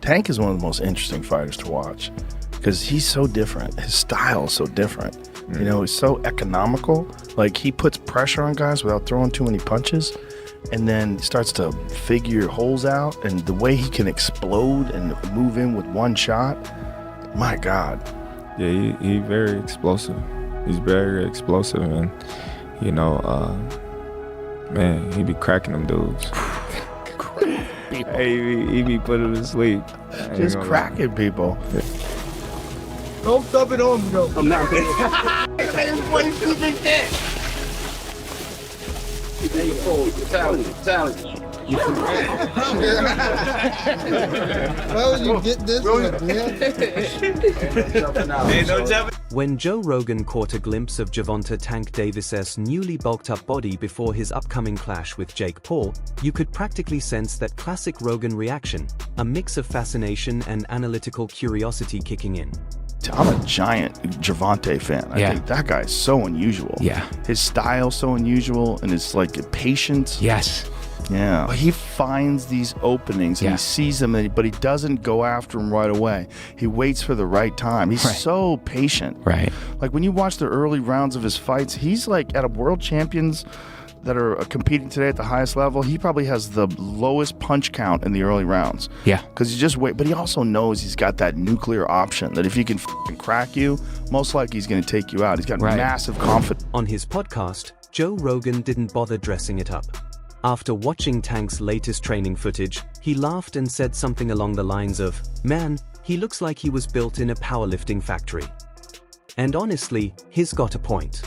Tank is one of the most interesting fighters to watch because he's so different. His style is so different. You know, he's so economical. Like, he puts pressure on guys without throwing too many punches, and then starts to figure holes out. And the way he can explode and move in with one shot, my God. Yeah, he very explosive. He's very explosive, and you know, man, he be cracking them dudes. Hey, he be putting them to sleep. Just cracking people. Yeah. Don't stop it on me, though. I'm not ready. How would you get this one, man? When Joe Rogan caught a glimpse of Gervonta "Tank" Davis's newly bulked up body before his upcoming clash with Jake Paul, you could practically sense that classic Rogan reaction, a mix of fascination and analytical curiosity kicking in. I'm a giant Gervonta fan. I think that guy's so unusual. Yeah. His style's so unusual, and it's like patience. Yes. Yeah. But he finds these openings and he sees them, but he doesn't go after them right away. He waits for the right time. He's so patient. Right. Like, when you watch the early rounds of his fights, he's like at a world champions that are competing today at the highest level, he probably has the lowest punch count in the early rounds. Yeah. Because he just wait, but he also knows he's got that nuclear option that if he can crack you, most likely he's going to take you out. He's got massive confidence. On his podcast, Joe Rogan didn't bother dressing it up. After watching Tank's latest training footage, he laughed and said something along the lines of, "Man, he looks like he was built in a powerlifting factory." And honestly, he's got a point.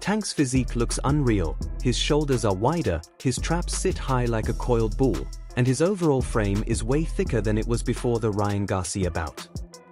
Tank's physique looks unreal, his shoulders are wider, his traps sit high like a coiled bull, and his overall frame is way thicker than it was before the Ryan Garcia bout.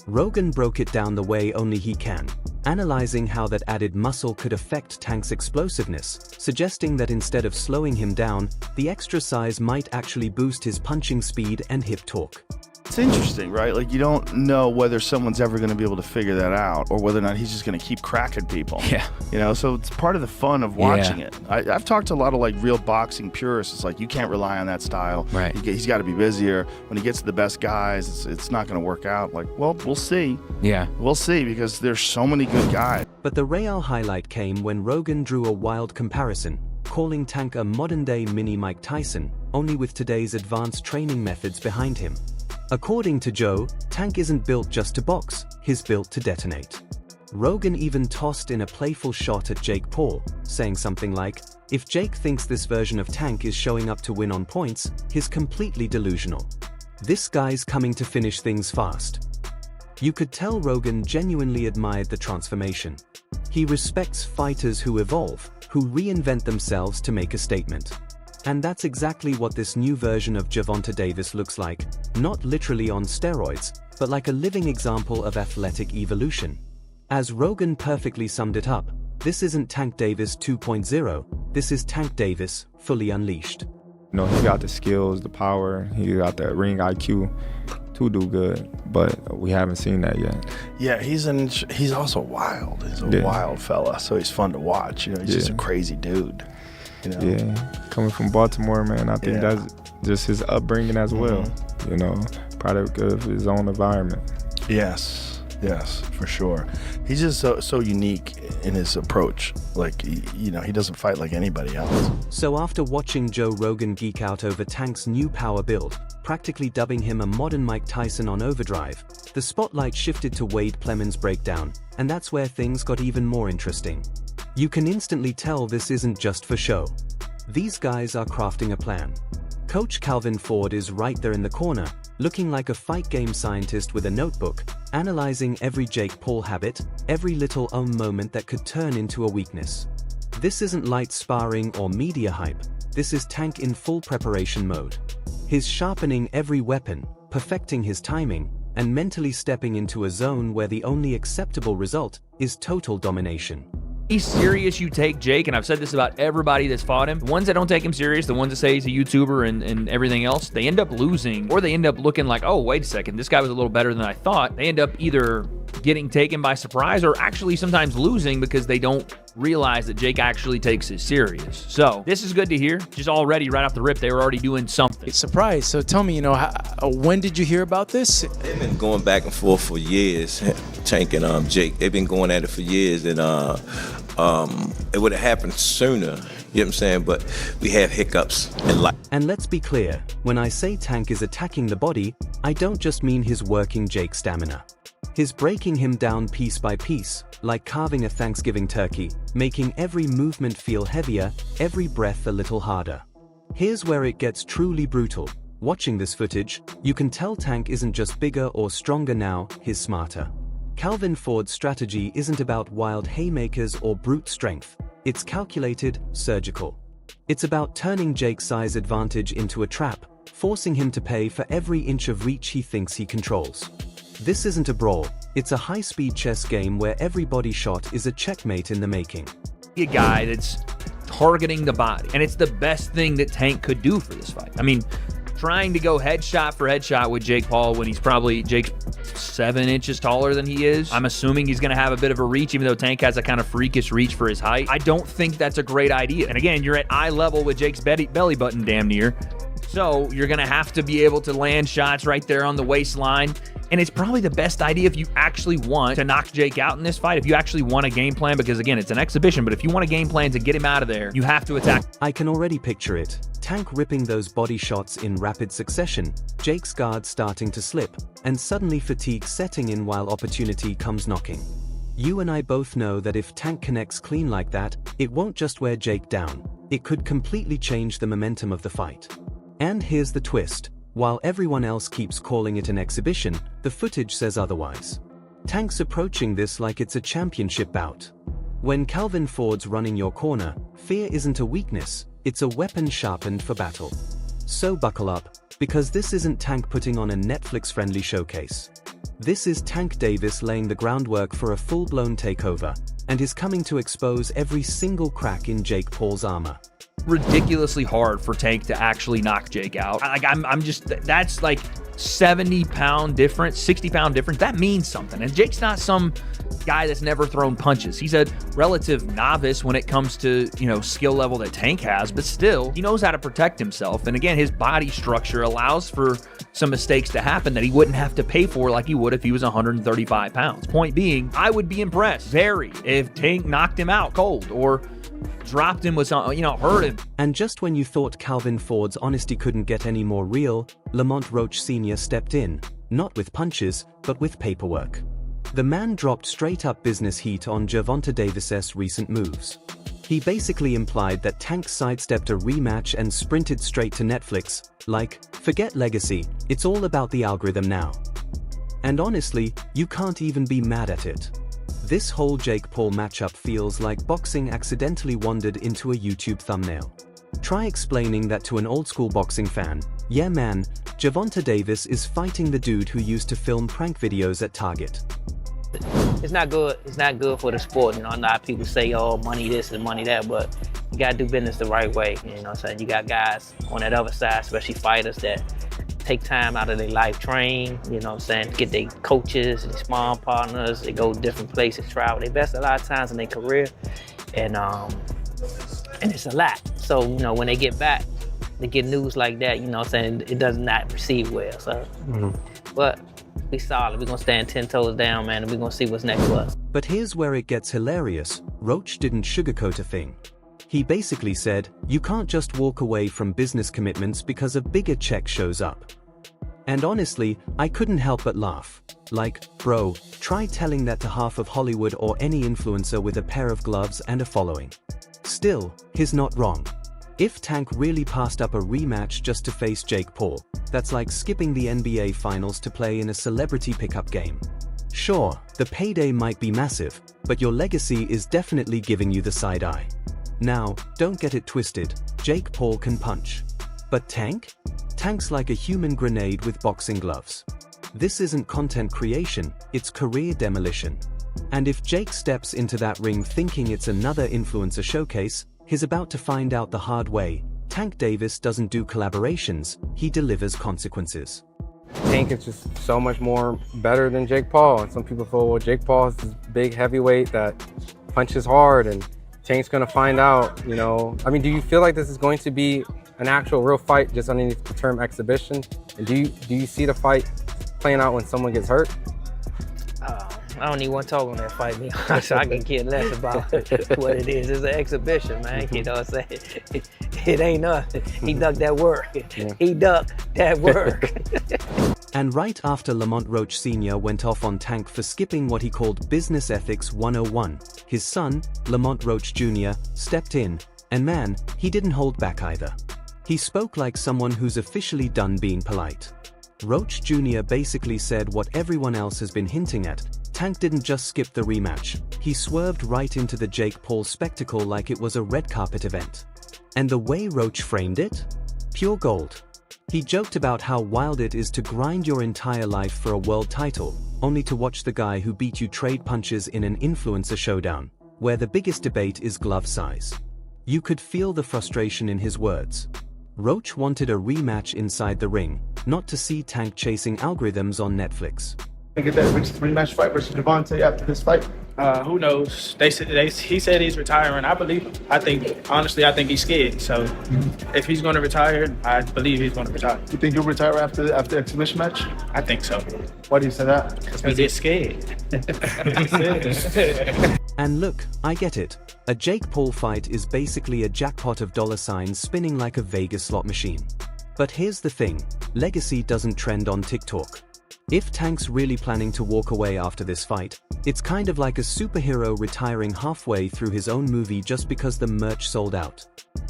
Rogan broke it down the way only he can, analyzing how that added muscle could affect Tank's explosiveness, suggesting that instead of slowing him down, the extra size might actually boost his punching speed and hip torque. It's interesting, right? Like, you don't know whether someone's ever going to be able to figure that out or whether or not he's just going to keep cracking people. Yeah. You know, so it's part of the fun of watching it. I've talked to a lot of like real boxing purists. It's like, you can't rely on that style. Right. He's got to be busier. When he gets to the best guys, it's not going to work out. Like, well, we'll see. Yeah. We'll see, because there's so many good guys. But the real highlight came when Rogan drew a wild comparison, calling Tank a modern-day mini Mike Tyson, only with today's advanced training methods behind him. According to Joe, Tank isn't built just to box, he's built to detonate. Rogan even tossed in a playful shot at Jake Paul, saying something like, "If Jake thinks this version of Tank is showing up to win on points, he's completely delusional. This guy's coming to finish things fast." You could tell Rogan genuinely admired the transformation. He respects fighters who evolve, who reinvent themselves to make a statement. And that's exactly what this new version of Gervonta Davis looks like, not literally on steroids, but like a living example of athletic evolution. As Rogan perfectly summed it up, this isn't Tank Davis 2.0, this is Tank Davis fully unleashed. You know, he got the skills, the power, he got that ring IQ to do good, but we haven't seen that yet. Yeah, he's also wild. He's a wild fella, so he's fun to watch. You know, he's just a crazy dude. You know? Yeah, coming from Baltimore, man, I think that's just his upbringing as well. You know, product of his own environment. Yes, for sure. He's just so unique in his approach. Like, you know, he doesn't fight like anybody else. So after watching Joe Rogan geek out over Tank's new power build, practically dubbing him a modern Mike Tyson on overdrive, the spotlight shifted to Wade Plemons' breakdown, and that's where things got even more interesting. You can instantly tell this isn't just for show. These guys are crafting a plan. Coach Calvin Ford is right there in the corner, looking like a fight game scientist with a notebook, analyzing every Jake Paul habit, every little moment that could turn into a weakness. This isn't light sparring or media hype, this is Tank in full preparation mode. He's sharpening every weapon, perfecting his timing, and mentally stepping into a zone where the only acceptable result is total domination. He's serious, you take Jake, and I've said this about everybody that's fought him. The ones that don't take him serious, the ones that say he's a YouTuber and everything else, they end up losing, or they end up looking like, oh, wait a second, this guy was a little better than I thought. They end up either getting taken by surprise or actually sometimes losing because they don't realize that Jake actually takes it serious. So this is good to hear. Just already right off the rip, they were already doing something. Surprise. So tell me, when did you hear about this? They've been going back and forth for years, Tank and Jake. They've been going at it for years, and it would have happened sooner. You know what I'm saying? But we have hiccups in life. And let's be clear, when I say Tank is attacking the body, I don't just mean his working Jake's stamina. He's breaking him down piece by piece, like carving a Thanksgiving turkey, making every movement feel heavier, every breath a little harder. Here's where it gets truly brutal. Watching this footage, you can tell Tank isn't just bigger or stronger now, he's smarter. Calvin Ford's strategy isn't about wild haymakers or brute strength. It's calculated, surgical. It's about turning Jake's size advantage into a trap, forcing him to pay for every inch of reach he thinks he controls. This isn't a brawl, it's a high-speed chess game where every body shot is a checkmate in the making. A guy that's targeting the body, and it's the best thing that Tank could do for this fight. I mean, trying to go headshot for headshot with Jake Paul when he's probably Jake's 7 inches taller than he is. I'm assuming he's going to have a bit of a reach, even though Tank has a kind of freakish reach for his height. I don't think that's a great idea. And again, you're at eye level with Jake's belly button damn near. So you're going to have to be able to land shots right there on the waistline. And it's probably the best idea if you actually want to knock Jake out in this fight, if you actually want a game plan, because again, it's an exhibition, but if you want a game plan to get him out of there, you have to attack. I can already picture it. Tank ripping those body shots in rapid succession, Jake's guard starting to slip, and suddenly fatigue setting in while opportunity comes knocking. You and I both know that if Tank connects clean like that, it won't just wear Jake down. It could completely change the momentum of the fight. And here's the twist. While everyone else keeps calling it an exhibition, the footage says otherwise. Tank's approaching this like it's a championship bout. When Calvin Ford's running your corner, fear isn't a weakness, it's a weapon sharpened for battle. So buckle up, because this isn't Tank putting on a Netflix-friendly showcase. This is Tank Davis laying the groundwork for a full-blown takeover, and is coming to expose every single crack in Jake Paul's armor. Ridiculously hard for Tank to actually knock Jake out. I'm just, that's like 70-pound difference, 60-pound difference. That means something. And Jake's not some guy that's never thrown punches. He's a relative novice when it comes to, skill level that Tank has, but still, he knows how to protect himself. And again, his body structure allows for some mistakes to happen that he wouldn't have to pay for like he would if he was 135 pounds. Point being, I would be impressed, very, if Tank knocked him out cold or dropped him with something, hurt him. And just when you thought Calvin Ford's honesty couldn't get any more real, Lamont Roach Sr. stepped in, not with punches, but with paperwork. The man dropped straight-up business heat on Gervonta Davis's recent moves. He basically implied that Tank sidestepped a rematch and sprinted straight to Netflix, like, forget legacy, it's all about the algorithm now. And honestly, you can't even be mad at it. This whole Jake Paul matchup feels like boxing accidentally wandered into a YouTube thumbnail. Try explaining that to an old-school boxing fan. Yeah man, Gervonta Davis is fighting the dude who used to film prank videos at Target. It's not good. It's not good for the sport. A lot of people say, oh, money this and money that, but you gotta do business the right way. You know what I'm saying? You got guys on that other side, especially fighters, that take time out of their life, train, get their coaches, their sparring partners, they go different places, travel. They invest a lot of times in their career, and it's a lot. So, when they get back, they get news like that, it does not receive well. So, but we solid. We're gonna stand 10 toes down, man, and we're gonna see what's next for us. But here's where it gets hilarious. Roach didn't sugarcoat a thing. He basically said, you can't just walk away from business commitments because a bigger check shows up. And honestly, I couldn't help but laugh. Like, bro, try telling that to half of Hollywood or any influencer with a pair of gloves and a following. Still, he's not wrong. If Tank really passed up a rematch just to face Jake Paul, that's like skipping the NBA Finals to play in a celebrity pickup game. Sure, the payday might be massive, but your legacy is definitely giving you the side eye. Now, don't get it twisted, Jake Paul can punch. But Tank? Tank's like a human grenade with boxing gloves. This isn't content creation, it's career demolition. And if Jake steps into that ring thinking it's another influencer showcase, he's about to find out the hard way. Tank Davis doesn't do collaborations, he delivers consequences. Tank is just so much more better than Jake Paul. And some people feel, well, Jake Paul is this big heavyweight that punches hard and Tank's gonna find out, you know. I mean, do you feel like this is going to be an actual real fight just underneath the term exhibition? And do you see the fight playing out when someone gets hurt? I don't even want to talk on that fight, me honest. I can care less about what it is. It's an exhibition, man. You know what I'm saying? It ain't nothing. He ducked that work. He ducked that work. And right after Lamont Roach Sr. went off on Tank for skipping what he called Business Ethics 101, his son, Lamont Roach Jr., stepped in, and man, he didn't hold back either. He spoke like someone who's officially done being polite. Roach Jr. basically said what everyone else has been hinting at. Tank didn't just skip the rematch, he swerved right into the Jake Paul spectacle like it was a red carpet event. And the way Roach framed it? Pure gold. He joked about how wild it is to grind your entire life for a world title, only to watch the guy who beat you trade punches in an influencer showdown, where the biggest debate is glove size. You could feel the frustration in his words. Roach wanted a rematch inside the ring, not to see Tank chasing algorithms on Netflix. Get that rematch fight versus Gervonta after this fight. Who knows? He said he's retiring. I believe him. I think he's scared. So if he's going to retire, I believe he's going to retire. You think he'll retire after the exhibition match? I think so. Why do you say that? Because he's scared. And look, I get it. A Jake Paul fight is basically a jackpot of dollar signs spinning like a Vegas slot machine. But here's the thing, legacy doesn't trend on TikTok. If Tank's really planning to walk away after this fight, it's kind of like a superhero retiring halfway through his own movie just because the merch sold out.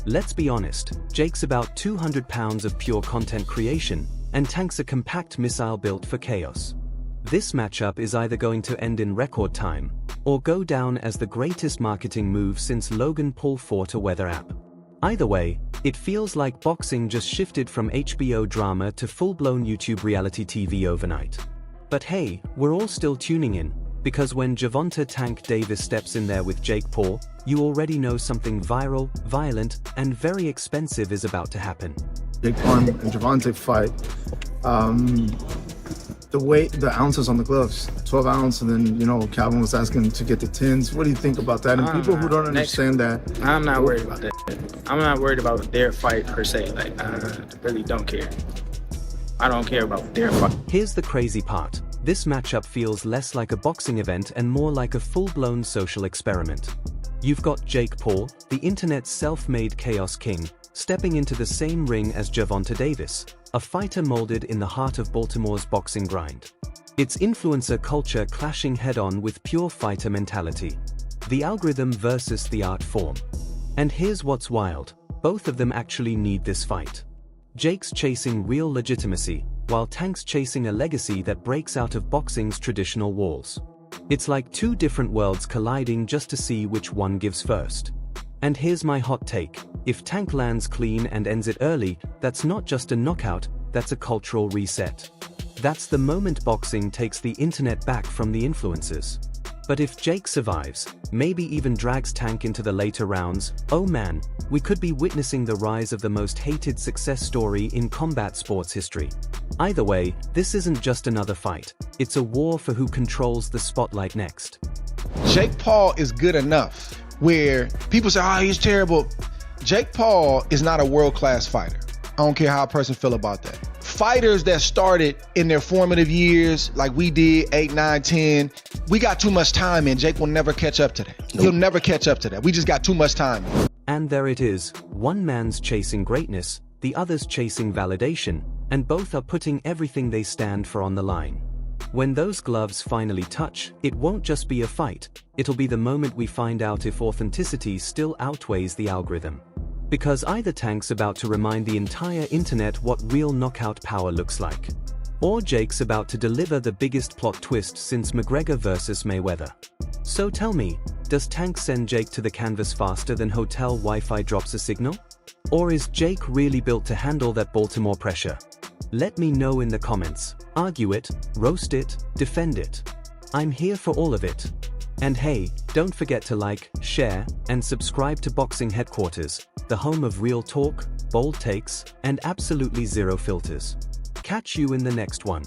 Let's be honest, Jake's about 200 pounds of pure content creation, and Tank's a compact missile built for chaos. This matchup is either going to end in record time, or go down as the greatest marketing move since Logan Paul fought a weather app. Either way, it feels like boxing just shifted from HBO drama to full-blown YouTube reality TV overnight. But hey, we're all still tuning in, because when Gervonta "Tank" Davis steps in there with Jake Paul, you already know something viral, violent, and very expensive is about to happen. Jake Paul and Gervonta fight, the weight, the ounces on the gloves, 12 ounce, and then, you know, Calvin was asking to get the 10s. What do you think about that? And people who don't understand that. I'm not worried about that. I'm not worried about their fight per se. Like, I really don't care. I don't care about their fight. Here's the crazy part. This matchup feels less like a boxing event and more like a full-blown social experiment. You've got Jake Paul, the internet's self-made chaos king, stepping into the same ring as Gervonta Davis, a fighter molded in the heart of Baltimore's boxing grind. It's influencer culture clashing head-on with pure fighter mentality. The algorithm versus the art form. And here's what's wild, both of them actually need this fight. Jake's chasing real legitimacy, while Tank's chasing a legacy that breaks out of boxing's traditional walls. It's like two different worlds colliding just to see which one gives first. And here's my hot take. If Tank lands clean and ends it early, that's not just a knockout, that's a cultural reset. That's the moment boxing takes the internet back from the influencers. But if Jake survives, maybe even drags Tank into the later rounds, oh man, we could be witnessing the rise of the most hated success story in combat sports history. Either way, this isn't just another fight, it's a war for who controls the spotlight next. Jake Paul is good enough where people say, oh, he's terrible. Jake Paul is not a world-class fighter. I don't care how a person feel about that. Fighters that started in their formative years, like we did, 8, 9, 10, we got too much time in. Jake will never catch up to that. Nope. He'll never catch up to that. We just got too much time. And there it is, one man's chasing greatness, the other's chasing validation, and both are putting everything they stand for on the line. When those gloves finally touch, it won't just be a fight, it'll be the moment we find out if authenticity still outweighs the algorithm. Because either Tank's about to remind the entire internet what real knockout power looks like, or Jake's about to deliver the biggest plot twist since McGregor versus Mayweather. So tell me, does Tank send Jake to the canvas faster than hotel Wi-Fi drops a signal? Or is Jake really built to handle that Baltimore pressure? Let me know in the comments. Argue it, roast it, defend it. I'm here for all of it. And hey, don't forget to like, share, and subscribe to Boxing Headquarters, the home of real talk, bold takes, and absolutely zero filters. Catch you in the next one.